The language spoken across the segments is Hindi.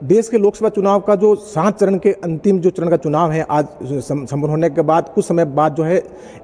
देश के लोकसभा चुनाव का जो 7 चरण के अंतिम जो चरण का चुनाव है, आज संपन्न होने के बाद कुछ समय बाद जो है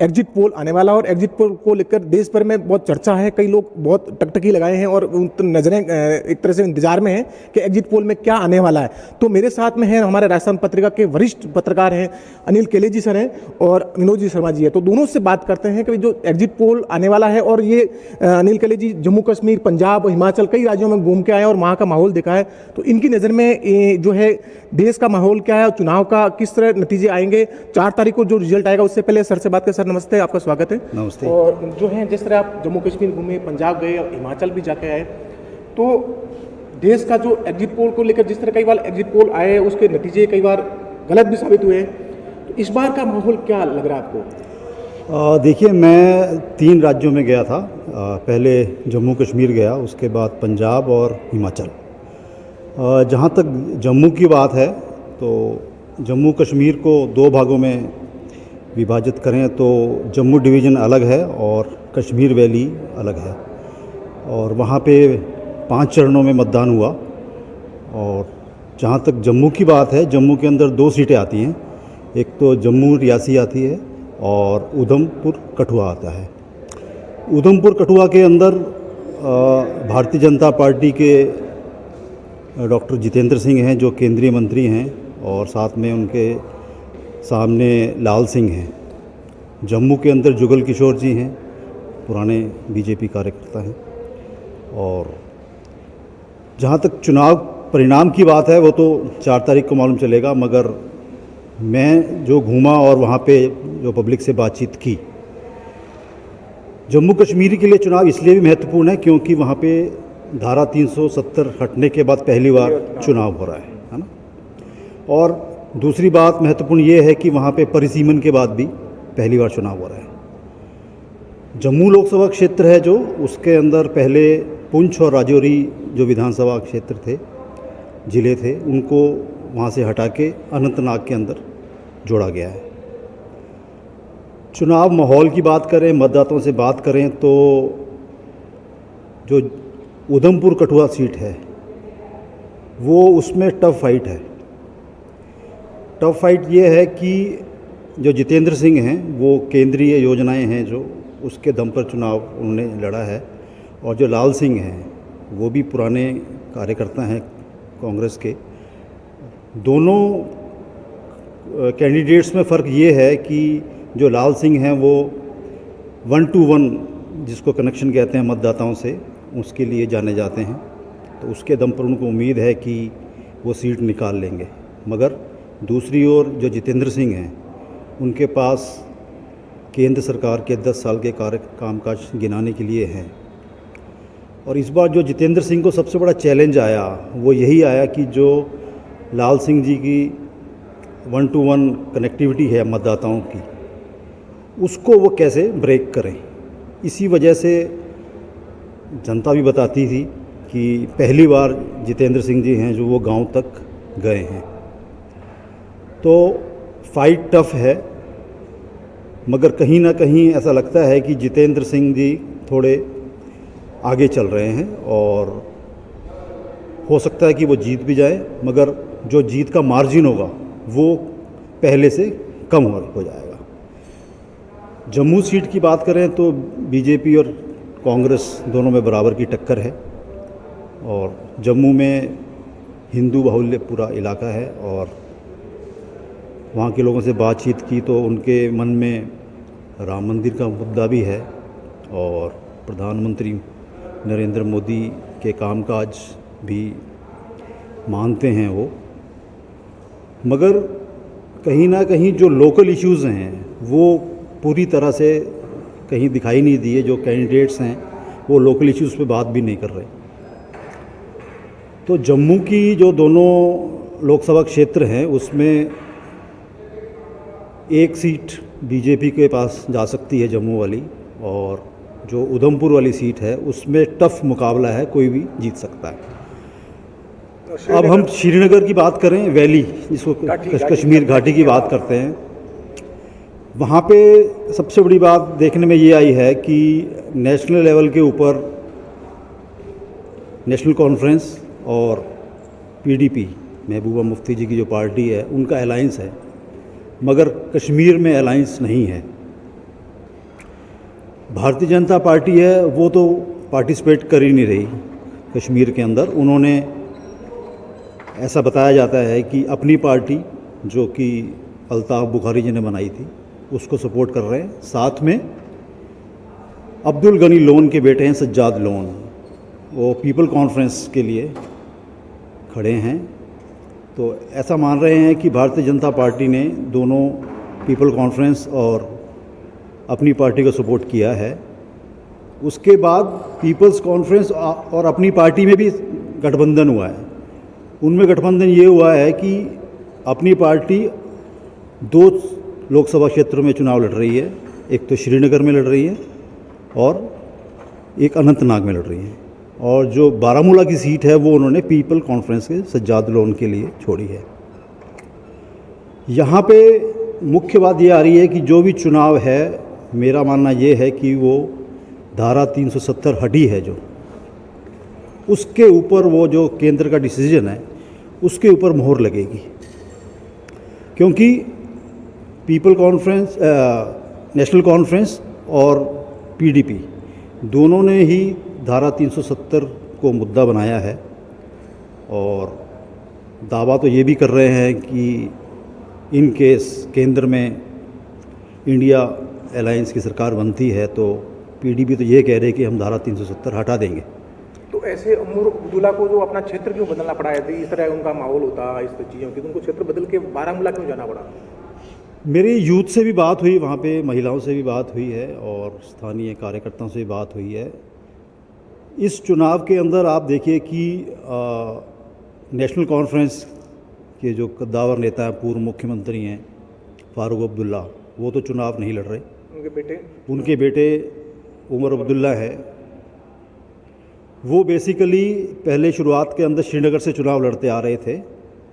एग्जिट पोल आने वाला, और एग्जिट पोल को लेकर देश भर में बहुत चर्चा है। कई लोग बहुत टकटकी लगाए हैं और उन नजरें एक तरह से इंतजार में हैं कि एग्जिट पोल में क्या आने वाला है। तो मेरे साथ में है हमारे राजस्थान पत्रिका के वरिष्ठ पत्रकार हैं अनिल केले जी सर हैं और विनोद जी शर्मा जी है। तो दोनों से बात करते हैं कि जो एग्जिट पोल आने वाला है, और ये अनिल केले जी जम्मू कश्मीर, पंजाब, हिमाचल कई राज्यों में घूम के आए और वहाँ का माहौल देखा है। तो इनकी नज़र में जो है देश का माहौल क्या है और चुनाव का किस तरह नतीजे आएंगे। 4 तारीख को जो रिजल्ट आएगा उससे पहले सर से बात करें। सर नमस्ते, आपका स्वागत है। नमस्ते। और जो है जिस तरह आप जम्मू कश्मीर घूमे, पंजाब गए और हिमाचल भी जाके आए, तो देश का जो एग्जिट पोल को लेकर जिस तरह कई बार एग्जिट पोल आए उसके नतीजे कई बार गलत भी साबित हुए, तो इस बार का माहौल क्या लग रहा है आपको? देखिए, मैं 3 राज्यों में गया था। पहले जम्मू कश्मीर गया, उसके बाद पंजाब और हिमाचल। जहाँ तक जम्मू की बात है तो जम्मू कश्मीर को 2 भागों में विभाजित करें तो जम्मू डिवीज़न अलग है और कश्मीर वैली अलग है, और वहाँ पे 5 चरणों में मतदान हुआ। और जहाँ तक जम्मू की बात है, जम्मू के अंदर 2 सीटें आती हैं। एक तो जम्मू रियासी आती है और उधमपुर कठुआ आता है। उधमपुर कठुआ के अंदर भारतीय जनता पार्टी के डॉक्टर जितेंद्र सिंह हैं जो केंद्रीय मंत्री हैं, और साथ में उनके सामने लाल सिंह हैं। जम्मू के अंदर जुगल किशोर जी हैं, पुराने बीजेपी कार्यकर्ता हैं। और जहाँ तक चुनाव परिणाम की बात है वो तो 4 तारीख को मालूम चलेगा, मगर मैं जो घूमा और वहाँ पे जो पब्लिक से बातचीत की, जम्मू कश्मीर के लिए चुनाव इसलिए भी महत्वपूर्ण है क्योंकि वहाँ पे धारा 370 हटने के बाद पहली बार चुनाव हो रहा है ना। और दूसरी बात महत्वपूर्ण ये है कि वहाँ पे परिसीमन के बाद भी पहली बार चुनाव हो रहा है। जम्मू लोकसभा क्षेत्र है जो, उसके अंदर पहले पुंछ और राजौरी जो विधानसभा क्षेत्र थे, ज़िले थे, उनको वहाँ से हटा के अनंतनाग के अंदर जोड़ा गया है। चुनाव माहौल की बात करें, मतदाताओं से बात करें, तो जो उधमपुर कठुआ सीट है वो उसमें टफ फाइट है। टफ फाइट ये है कि जो जितेंद्र सिंह हैं वो केंद्रीय योजनाएं हैं जो, उसके दम पर चुनाव उन्होंने लड़ा है, और जो लाल सिंह हैं वो भी पुराने कार्यकर्ता हैं कांग्रेस के। दोनों कैंडिडेट्स में फ़र्क ये है कि जो लाल सिंह हैं वो 1 to 1 जिसको कनेक्शन कहते हैं मतदाताओं से, उसके लिए जाने जाते हैं। तो उसके दम पर उनको उम्मीद है कि वो सीट निकाल लेंगे। मगर दूसरी ओर जो जितेंद्र सिंह हैं उनके पास केंद्र सरकार के 10 साल के कामकाज गिनाने के लिए हैं। और इस बार जो जितेंद्र सिंह को सबसे बड़ा चैलेंज आया वो यही आया कि जो लाल सिंह जी की 1 to 1 कनेक्टिविटी है मतदाताओं की, उसको वो कैसे ब्रेक करें। इसी वजह से जनता भी बताती थी कि पहली बार जितेंद्र सिंह जी हैं जो वो गांव तक गए हैं। तो फाइट टफ है, मगर कहीं ना कहीं ऐसा लगता है कि जितेंद्र सिंह जी थोड़े आगे चल रहे हैं, और हो सकता है कि वो जीत भी जाए, मगर जो जीत का मार्जिन होगा वो पहले से कम हो जाएगा। जम्मू सीट की बात करें तो बीजेपी और कांग्रेस दोनों में बराबर की टक्कर है, और जम्मू में हिंदू बाहुल्य पूरा इलाका है। और वहाँ के लोगों से बातचीत की तो उनके मन में राम मंदिर का मुद्दा भी है, और प्रधानमंत्री नरेंद्र मोदी के कामकाज भी मानते हैं वो। मगर कहीं ना कहीं जो लोकल इश्यूज़ हैं वो पूरी तरह से कहीं दिखाई नहीं दिए। जो कैंडिडेट्स हैं वो लोकल इश्यूज़ पे बात भी नहीं कर रहे। तो जम्मू की जो दोनों लोकसभा क्षेत्र हैं उसमें एक सीट बीजेपी के पास जा सकती है, जम्मू वाली, और जो उधमपुर वाली सीट है उसमें टफ मुकाबला है, कोई भी जीत सकता है। अब हम श्रीनगर की बात करें, वैली जिसको कश्मीर घाटी की बात करते हैं, वहाँ पे सबसे बड़ी बात देखने में ये आई है कि नेशनल लेवल के ऊपर नेशनल कॉन्फ्रेंस और पीडीपी महबूबा मुफ्ती जी की जो पार्टी है उनका अलायंस है, मगर कश्मीर में अलायंस नहीं है। भारतीय जनता पार्टी है वो तो पार्टिसिपेट कर ही नहीं रही कश्मीर के अंदर। उन्होंने ऐसा बताया जाता है कि अपनी पार्टी जो कि अल्ताफ़ बुखारी जी ने बनाई थी उसको सपोर्ट कर रहे हैं। साथ में अब्दुल गनी लोन के बेटे हैं सज्जाद लोन, वो पीपल कॉन्फ्रेंस के लिए खड़े हैं। तो ऐसा मान रहे हैं कि भारतीय जनता पार्टी ने दोनों पीपल कॉन्फ्रेंस और अपनी पार्टी को सपोर्ट किया है। उसके बाद पीपल्स कॉन्फ्रेंस और अपनी पार्टी में भी गठबंधन हुआ है। उनमें गठबंधन ये हुआ है कि अपनी पार्टी 2 लोकसभा क्षेत्रों में चुनाव लड़ रही है, एक तो श्रीनगर में लड़ रही है और एक अनंतनाग में लड़ रही है, और जो बारामूला की सीट है वो उन्होंने पीपल कॉन्फ्रेंस के सज्जाद लोन के लिए छोड़ी है। यहाँ पे मुख्य बात ये आ रही है कि जो भी चुनाव है, मेरा मानना ये है कि वो धारा 370 हटी है जो, उसके ऊपर वो जो केंद्र का डिसीजन है उसके ऊपर मोहर लगेगी, क्योंकि पीपल कॉन्फ्रेंस, नेशनल कॉन्फ्रेंस और पीडीपी दोनों ने ही धारा 370 को मुद्दा बनाया है। और दावा तो ये भी कर रहे हैं कि इन केस केंद्र में इंडिया अलायंस की सरकार बनती है तो पीडीपी तो ये कह रहे हैं कि हम धारा 370 हटा देंगे। तो ऐसे उमर अब्दुल्ला को जो अपना क्षेत्र क्यों बदलना पड़ा है? इस तरह उनका माहौल होता इस चीज़ों की, तो उनको क्षेत्र बदल के बारामूला क्यों जाना पड़ा? मेरी यूथ से भी बात हुई, वहाँ पे महिलाओं से भी बात हुई है और स्थानीय कार्यकर्ताओं से भी बात हुई है। इस चुनाव के अंदर आप देखिए कि नेशनल कॉन्फ्रेंस के जो कद्दावर नेता हैं, पूर्व मुख्यमंत्री हैं फारूक अब्दुल्ला, वो तो चुनाव नहीं लड़ रहे। उनके बेटे उमर अब्दुल्ला है, वो बेसिकली पहले शुरुआत के अंदर श्रीनगर से चुनाव लड़ते आ रहे थे,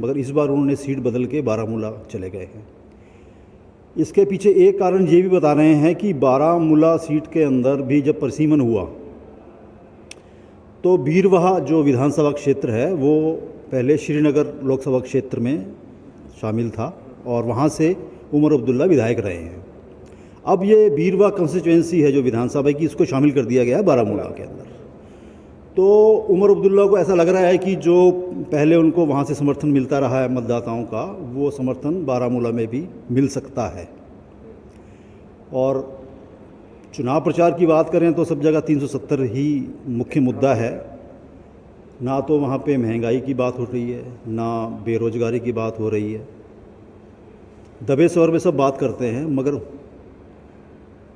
मगर इस बार उन्होंने सीट बदल के बारामूला चले गए हैं। इसके पीछे एक कारण ये भी बता रहे हैं कि बारामूला सीट के अंदर भी जब परिसीमन हुआ तो बीरवाहा जो विधानसभा क्षेत्र है वो पहले श्रीनगर लोकसभा क्षेत्र में शामिल था और वहाँ से उमर अब्दुल्ला विधायक रहे हैं। अब ये बीरवाहा कंस्टिट्यूएंसी है जो विधानसभा की, इसको शामिल कर दिया गया है बारामूला के अंदर। तो उमर अब्दुल्ला को ऐसा लग रहा है कि जो पहले उनको वहाँ से समर्थन मिलता रहा है मतदाताओं का, वो समर्थन बारामूला में भी मिल सकता है। और चुनाव प्रचार की बात करें तो सब जगह 370 ही मुख्य मुद्दा है। ना तो वहाँ पे महंगाई की बात हो रही है, ना बेरोजगारी की बात हो रही है। दबे स्वर में सब बात करते हैं, मगर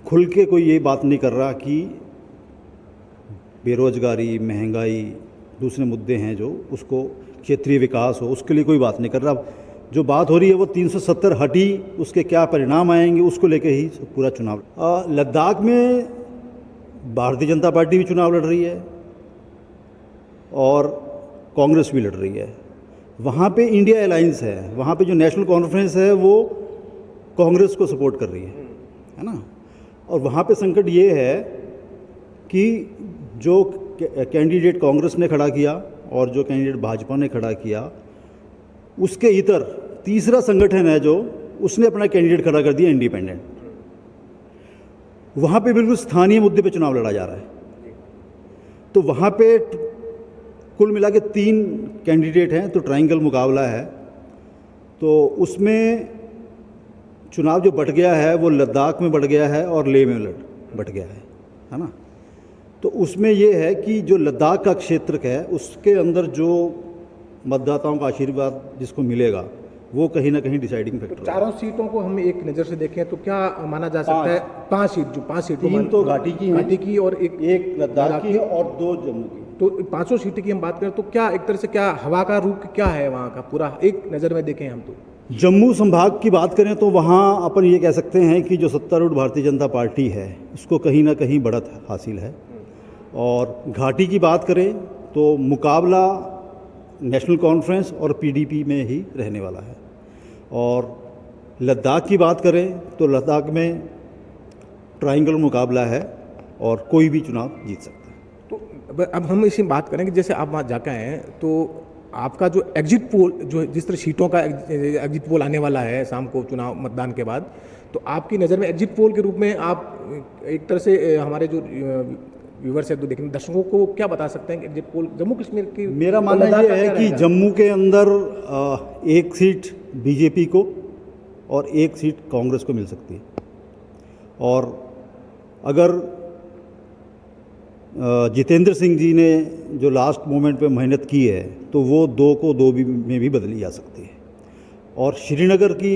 खुल के कोई ये बात नहीं कर रहा कि बेरोजगारी, महंगाई, दूसरे मुद्दे हैं जो, उसको क्षेत्रीय विकास हो, उसके लिए कोई बात नहीं कर रहा। जो बात हो रही है वो 370 हटी, उसके क्या परिणाम आएंगे उसको लेके ही पूरा चुनाव। लद्दाख में भारतीय जनता पार्टी भी चुनाव लड़ रही है और कांग्रेस भी लड़ रही है। वहाँ पे इंडिया अलायंस है, वहाँ पे जो नेशनल कॉन्फ्रेंस है वो कांग्रेस को सपोर्ट कर रही है ना। और वहाँ पे संकट ये है कि जो कैंडिडेट कांग्रेस ने खड़ा किया और जो कैंडिडेट भाजपा ने खड़ा किया, उसके इतर तीसरा संगठन है जो, उसने अपना कैंडिडेट खड़ा कर दिया इंडिपेंडेंट। वहाँ पे बिल्कुल स्थानीय मुद्दे पे चुनाव लड़ा जा रहा है। तो वहाँ पे कुल मिला के 3 कैंडिडेट हैं, तो ट्रायंगल मुकाबला है। तो उसमें चुनाव जो बट गया है वो लद्दाख में बट गया है और लेह में बट गया है ना। तो उसमें ये है कि जो लद्दाख का क्षेत्र है उसके अंदर जो मतदाताओं का आशीर्वाद जिसको मिलेगा वो कहीं ना कहीं डिसाइडिंग फैक्टर। तो चारों सीटों को हम एक नज़र से देखें तो क्या माना जा सकता है? 5 सीट 3 तो घाटी की घाटी की और एक लद्दाख की है और 2 जम्मू की। तो 5 सीटों की हम बात करें तो क्या एक तरह से क्या हवा का रुख क्या है वहाँ का, पूरा एक नज़र में देखें हम तो? जम्मू संभाग की बात करें तो वहाँ अपन ये कह सकते हैं कि जो सत्तारूढ़ भारतीय जनता पार्टी है उसको कहीं ना कहीं बढ़त हासिल है। और घाटी की बात करें तो मुकाबला नेशनल कॉन्फ्रेंस और पीडीपी में ही रहने वाला है। और लद्दाख की बात करें तो लद्दाख में ट्रायंगल मुकाबला है और कोई भी चुनाव जीत सकता है। तो अब हम इसी बात करें कि जैसे आप वहाँ जाकर आए हैं तो आपका जो एग्जिट पोल, जो जिस तरह सीटों का एग्जिट पोल आने वाला है शाम को चुनाव मतदान के बाद, तो आपकी नज़र में एग्जिट पोल के रूप में आप एक तरह से हमारे जो व्यूवर्स है, तो देखने दर्शकों को क्या बता सकते हैं कि एग्जिट पोल जम्मू कश्मीर की? मेरा मानना ये है कि जम्मू के अंदर एक सीट बीजेपी को और एक सीट कांग्रेस को मिल सकती है, और अगर जितेंद्र सिंह जी ने जो लास्ट मोमेंट पे मेहनत की है तो वो 2 को 2 भी में भी बदली जा सकती है। और श्रीनगर की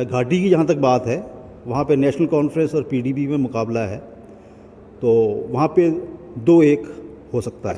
घाटी की जहाँ तक बात है, वहाँ पे नेशनल कॉन्फ्रेंस और पीडीपी में मुकाबला है, तो वहाँ पे 2-1 हो सकता है।